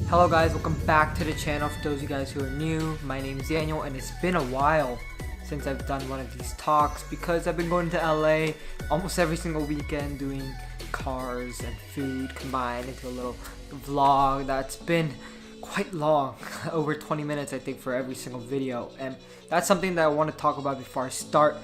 Hello guys, welcome back to the channel. For those of you guys who are new, my name is Daniel and it's been a while since I've done one of these talks because I've been going to LA almost every single weekend doing cars and food combined into a little vlog that's been quite long, over 20 minutes I think for every single video, and that's something that I want to talk about before I start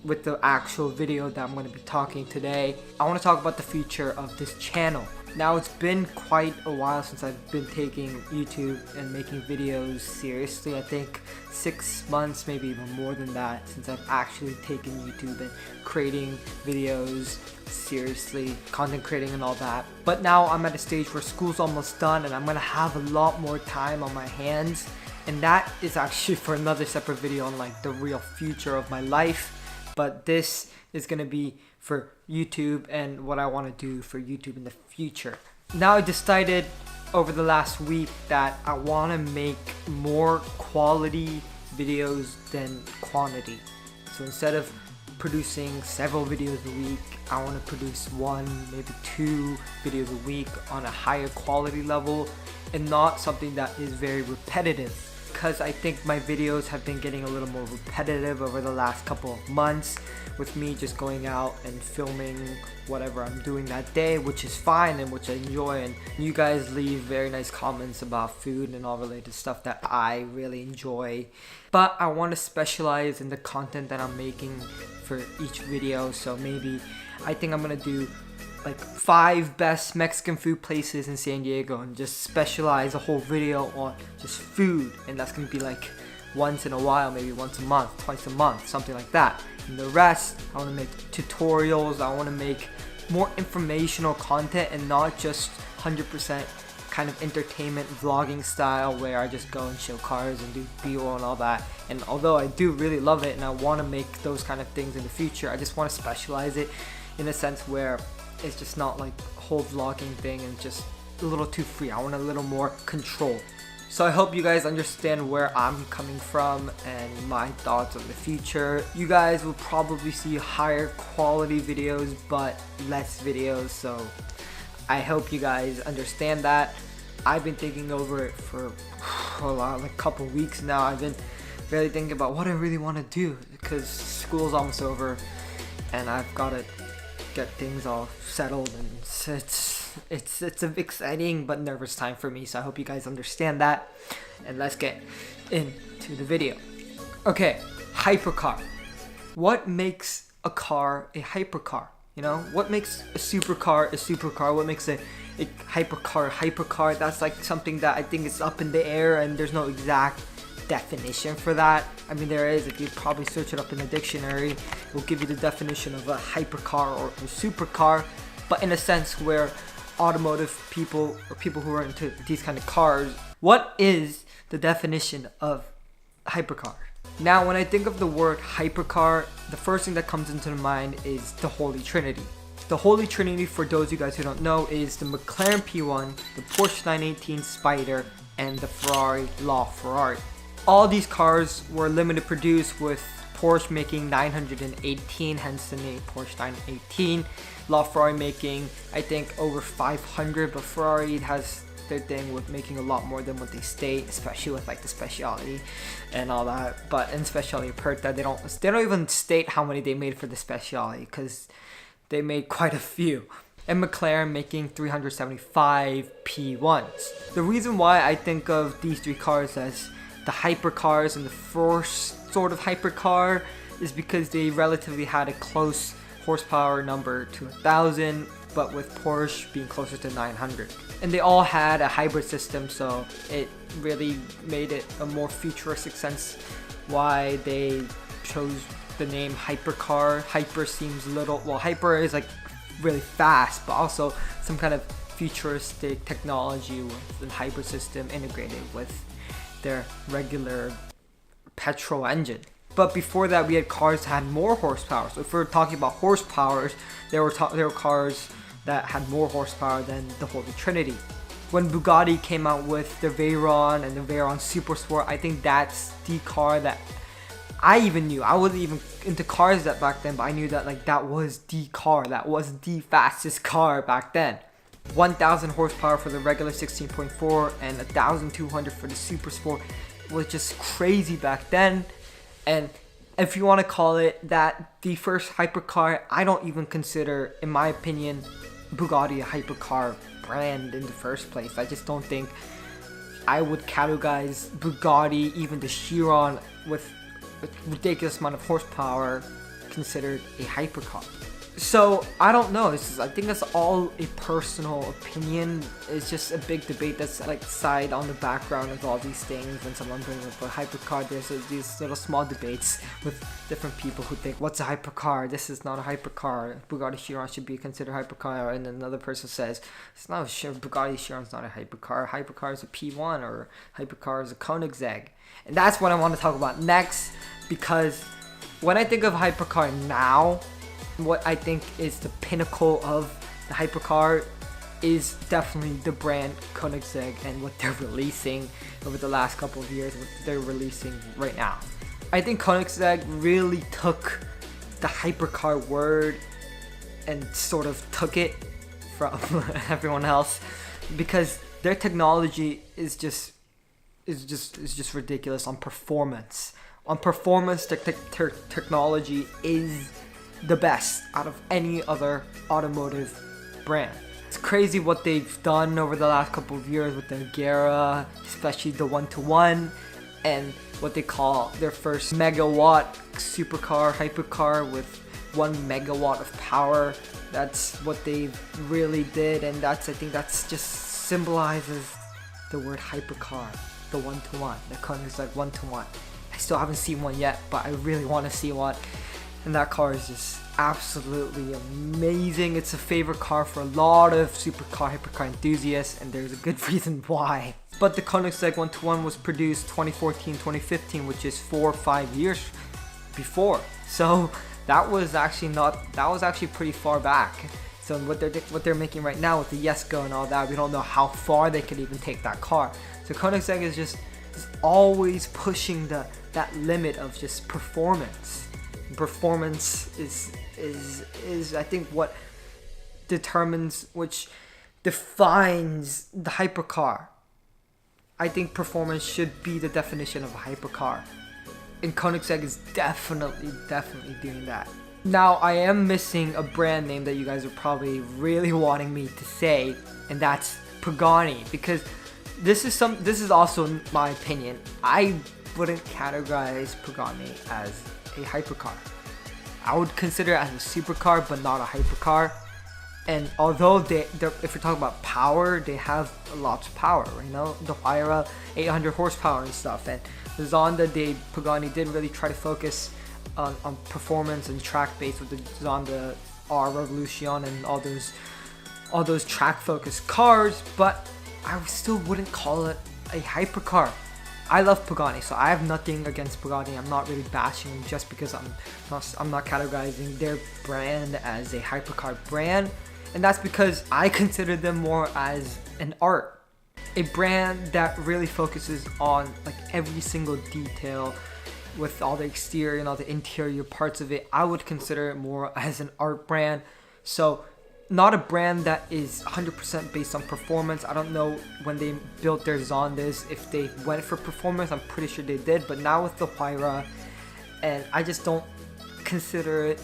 with the actual video that I'm going to be talking today. I want to talk about the future of this channel. Now, it's been quite a while since I've been taking YouTube and making videos seriously. I think 6 months, maybe even more than that, since I've actually taken YouTube and creating videos seriously, content creating and all that. But now I'm at a stage where school's almost done and I'm gonna have a lot more time on my hands. And that is actually for another separate video on like the real future of my life. But this is gonna be for YouTube and what I want to do for YouTube in the future. Now I decided over the last week that I want to make more quality videos than quantity. So instead of producing several videos a week, I want to produce one, maybe 2 videos a week on a higher quality level and not something that is very repetitive. Because I think my videos have been getting a little more repetitive over the last couple of months with me just going out and filming whatever I'm doing that day, which is fine and which I enjoy, and you guys leave very nice comments about food and all related stuff that I really enjoy. But I want to specialize in the content that I'm making for each video, so maybe I think I'm gonna do like 5 best Mexican food places in San Diego and just specialize a whole video on just food, and that's gonna be like once in a while, maybe once a month, twice a month, something like that. And the rest, I want to make tutorials, I want to make more informational content and not just 100% kind of entertainment vlogging style where I just go and show cars and do B-roll and all that. And although I do really love it and I want to make those kind of things in the future, I just want to specialize it in a sense where it's just not like a whole vlogging thing and just a little too free. I want a little more control. So I hope you guys understand where I'm coming from and my thoughts on the future. You guys will probably see higher quality videos but less videos, so I hope you guys understand that. I've been thinking over it for like a couple weeks now. I've been really thinking about what I really want to do because school's almost over and I've got to get things all settled, and it's an exciting but nervous time for me, so I hope you guys understand that. And let's get into the video. Okay, hypercar. What makes a car a hypercar? You know, what makes a supercar a supercar? What makes a hypercar a hypercar? That's like something that I think is up in the air and there's no exact definition for that. I mean, there is. If you probably search it up in the dictionary, it will give you the definition of a hypercar or a supercar, but in a sense where automotive people or people who are into these kind of cars, what is the definition of hypercar? Now, when I think of the word hypercar, the first thing that comes into mind is the Holy Trinity. The Holy Trinity, for those of you guys who don't know, is the McLaren P1, the Porsche 918 Spider, and the Ferrari LaFerrari. All these cars were limited produced, with Porsche making 918, hence the name Porsche 918. LaFerrari making, I think, over 500, but Ferrari has their thing with making a lot more than what they state, especially with like the Speciale and all that. But in Speciale Aperta, they don't even state how many they made for the Speciale because they made quite a few. And McLaren making 375 P1s. The reason why I think of these 3 cars as the hypercars and the first sort of hypercar is because they relatively had a close horsepower number to 1,000, but with Porsche being closer to 900. And they all had a hybrid system, so it really made it a more futuristic sense why they chose the name hypercar. Hyper seems little, well, hyper is like really fast, but also some kind of futuristic technology with the hybrid system integrated with their regular petrol engine. But before that, we had cars that had more horsepower. So if we're talking about horsepowers, there were cars that had more horsepower than the Holy Trinity. When Bugatti came out with the Veyron and the Veyron Supersport, I think that's the car that I even knew. I wasn't even into cars that back then, but I knew that like that was the car, that was the fastest car back then. 1,000 horsepower for the regular 16.4 and 1,200 for the Super Sport was just crazy back then. And if you want to call it that, the first hypercar, I don't even consider, in my opinion, Bugatti a hypercar brand in the first place. I just don't think I would categorize Bugatti, even the Chiron with a ridiculous amount of horsepower, considered a hypercar. So I don't know. I think that's all a personal opinion. It's just a big debate that's like side on the background of all these things. When someone brings up a hypercar, there's these little small debates with different people who think, what's a hypercar? This is not a hypercar. Bugatti Chiron should be considered hypercar. And then another person says, it's not sure. Bugatti Chiron's not a hypercar. Hypercar is a P1, or hypercar is a Koenigsegg. And that's what I want to talk about next, because when I think of hypercar now, what I think is the pinnacle of the hypercar is definitely the brand Koenigsegg and what they're releasing over the last couple of years, what they're releasing right now. I think Koenigsegg really took the hypercar word and sort of took it from everyone else, because their technology is just ridiculous on performance. On performance, technology is the best out of any other automotive brand. It's crazy what they've done over the last couple of years with the Agera, especially the 1-to-1, and what they call their first megawatt supercar, hypercar with 1 megawatt of power. That's what they really did, and I think that's just symbolizes the word hypercar, the 1-to-1, the Koenigsegg 1-to-1. I still haven't seen one yet, but I really want to see one. And that car is just absolutely amazing. It's a favorite car for a lot of supercar, hypercar enthusiasts, and there's a good reason why. But the Koenigsegg 1-to-1 was produced 2014, 2015, which is 4 or 5 years before. So that was actually pretty far back. So what they're making right now with the Jesko and all that, we don't know how far they could even take that car. So Koenigsegg is always pushing that limit of just performance. Performance is I think what defines the hypercar. I think performance should be the definition of a hypercar, and Koenigsegg is definitely doing that. Now I am missing a brand name that you guys are probably really wanting me to say, and that's Pagani, because this is also my opinion. I wouldn't categorize Pagani as a hypercar. I would consider it as a supercar, but not a hypercar. And although if you're talking about power, they have lots of power, you know, the Huayra 800 horsepower and stuff, and the Zonda, Pagani did really try to focus on performance and track base with the Zonda R Revolution and all those track focused cars, but I still wouldn't call it a hypercar. I love Pagani, so I have nothing against Pagani. I'm not really bashing them just because I'm not categorizing their brand as a hypercar brand, and that's because I consider them more as an art, a brand that really focuses on like every single detail with all the exterior and all the interior parts of it. I would consider it more as an art brand. So not a brand that is 100% based on performance. I don't know when they built their Zondas if they went for performance. I'm pretty sure they did, but now with the Huayra, and I just don't consider it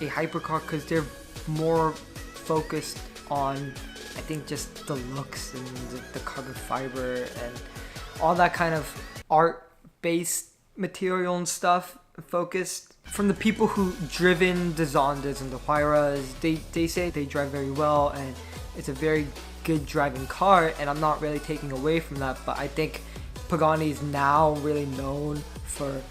a hypercar because they're more focused on, I think, just the looks and the carbon fiber and all that kind of art-based material and stuff focused. From the people who driven the Zondas and the Huayras, they say they drive very well and it's a very good driving car, and I'm not really taking away from that, but I think Pagani is now really known for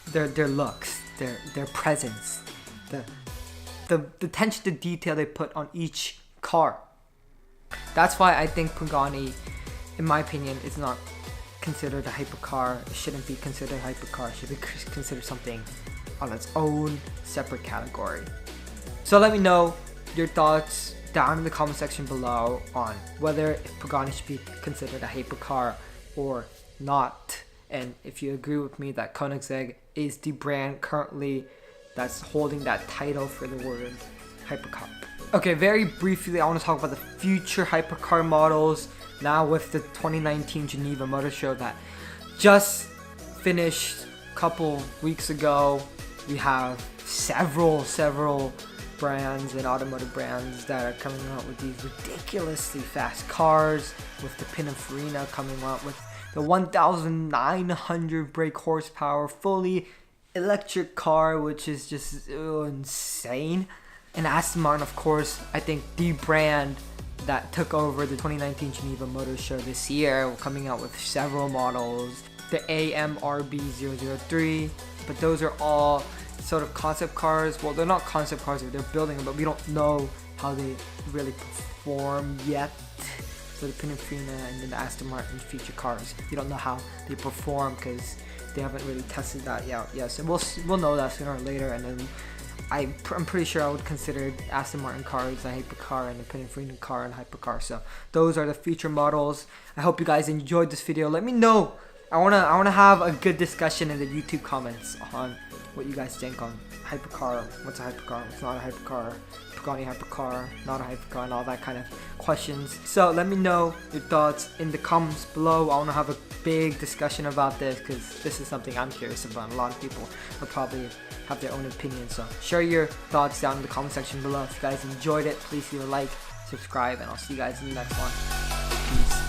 their looks, their presence, the attention to detail they put on each car. That's why I think Pagani, in my opinion, is not considered a hypercar. It shouldn't be considered a hypercar. It should be considered something on its own separate category. So let me know your thoughts down in the comment section below on whether Pagani should be considered a hypercar or not, and if you agree with me that Koenigsegg is the brand currently that's holding that title for the word hypercar. Okay, very briefly, I want to talk about the future hypercar models. Now with the 2019 Geneva Motor Show that just finished a couple weeks ago, we have several brands and automotive brands that are coming out with these ridiculously fast cars, with the Pininfarina coming out with the 1,900 brake horsepower fully electric car, which is just insane. And Aston Martin, of course, I think the brand that took over the 2019 Geneva Motor Show this year, coming out with several models, the AMRB003, but those are all sort of concept cars. Well, they're not concept cars, they're building them, but we don't know how they really perform yet. So the Pininfarina and then the Aston Martin future cars, we don't know how they perform because they haven't really tested that yet. So we'll know that sooner or later, and then I'm pretty sure I would consider Aston Martin cars a Hypercar and the Pininfarina car and Hypercar. So those are the future models. I hope you guys enjoyed this video. Let me know. I wanna have a good discussion in the YouTube comments on what you guys think on Hypercar. What's a Hypercar? What's not a Hypercar? Pagani Hypercar, not a Hypercar, and all that kind of questions. So let me know your thoughts in the comments below. I want to have a big discussion about this because this is something I'm curious about. A lot of people will probably have their own opinion. So share your thoughts down in the comment section below. If you guys enjoyed it, please leave a like, subscribe, and I'll see you guys in the next one. Peace.